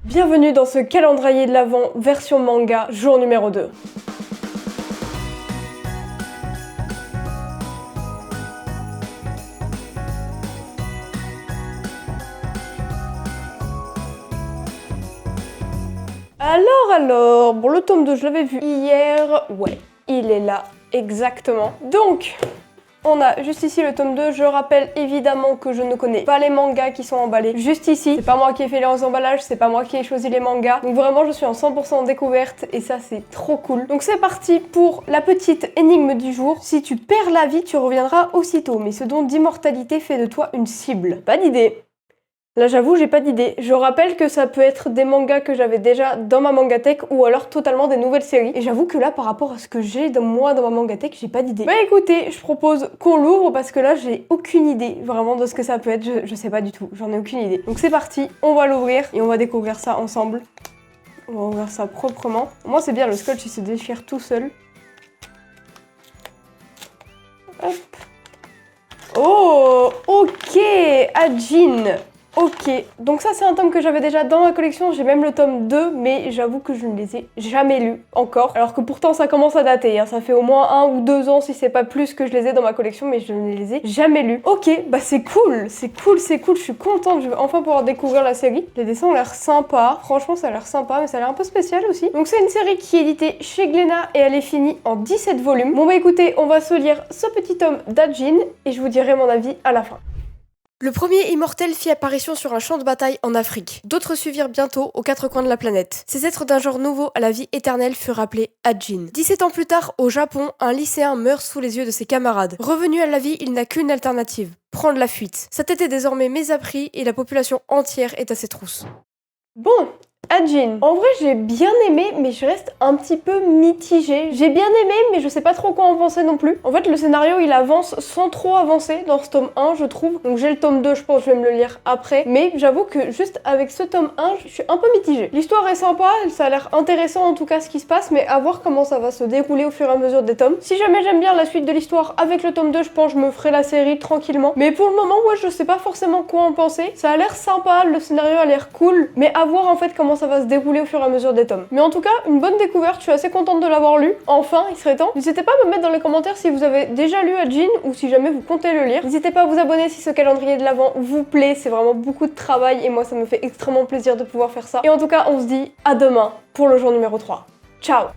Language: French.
Bienvenue dans ce calendrier de l'Avent version manga, jour numéro 2. Alors, bon le tome 2 je l'avais vu hier, ouais, il est là, exactement. Donc, on a juste ici le tome 2, je rappelle évidemment que je ne connais pas les mangas qui sont emballés juste ici. C'est pas moi qui ai fait les emballages, c'est pas moi qui ai choisi les mangas. Donc vraiment je suis en 100% découverte et ça c'est trop cool. Donc c'est parti pour la petite énigme du jour. Si tu perds la vie, tu reviendras aussitôt, mais ce don d'immortalité fait de toi une cible. Pas d'idée. Là j'avoue j'ai pas d'idée. Je rappelle que ça peut être des mangas que j'avais déjà dans ma mangatech ou alors totalement des nouvelles séries. Et j'avoue que là par rapport à ce que j'ai dans ma mangatech, j'ai pas d'idée. Bah écoutez, je propose qu'on l'ouvre parce que là j'ai aucune idée vraiment de ce que ça peut être. Je sais pas du tout, j'en ai aucune idée. Donc c'est parti, on va l'ouvrir et on va découvrir ça ensemble. On va ouvrir ça proprement. Moi c'est bien, le scotch il se déchire tout seul. Hop. Oh, ok, Ajin. Ok, donc ça c'est un tome que j'avais déjà dans ma collection, j'ai même le tome 2, mais j'avoue que je ne les ai jamais lus encore. Alors que pourtant ça commence à dater, hein. Ça fait au moins 1 ou 2 ans si c'est pas plus que je les ai dans ma collection, mais je ne les ai jamais lus. Ok, bah c'est cool, je suis contente, je vais enfin pouvoir découvrir la série. Les dessins ont l'air sympas, franchement ça a l'air sympa, mais ça a l'air un peu spécial aussi. Donc c'est une série qui est éditée chez Glénat et elle est finie en 17 volumes. Bon bah écoutez, on va se lire ce petit tome d'Ajin et je vous dirai mon avis à la fin. Le premier immortel fit apparition sur un champ de bataille en Afrique. D'autres suivirent bientôt aux 4 coins de la planète. Ces êtres d'un genre nouveau à la vie éternelle furent appelés Ajin. 17 ans plus tard, au Japon, un lycéen meurt sous les yeux de ses camarades. Revenu à la vie, il n'a qu'une alternative, prendre la fuite. Sa tête est désormais mésapprise et la population entière est à ses trousses. Bon, Ajin. En vrai, j'ai bien aimé, mais je reste un petit peu mitigée. J'ai bien aimé, mais je sais pas trop quoi en penser non plus. En fait, le scénario, il avance sans trop avancer dans ce tome 1, je trouve. Donc j'ai le tome 2, je pense que je vais me le lire après. Mais j'avoue que juste avec ce tome 1, je suis un peu mitigée. L'histoire est sympa, ça a l'air intéressant en tout cas ce qui se passe, mais à voir comment ça va se dérouler au fur et à mesure des tomes. Si jamais j'aime bien la suite de l'histoire avec le tome 2, je pense que je me ferai la série tranquillement. Mais pour le moment, ouais, je sais pas forcément quoi en penser. Ça a l'air sympa, le scénario a l'air cool, mais à voir en fait comment ça va se dérouler au fur et à mesure des tomes. Mais en tout cas, une bonne découverte, je suis assez contente de l'avoir lu. Enfin, il serait temps. N'hésitez pas à me mettre dans les commentaires si vous avez déjà lu Ajin ou si jamais vous comptez le lire. N'hésitez pas à vous abonner si ce calendrier de l'Avent vous plaît, c'est vraiment beaucoup de travail et moi ça me fait extrêmement plaisir de pouvoir faire ça. Et en tout cas, on se dit à demain pour le jour numéro 3. Ciao!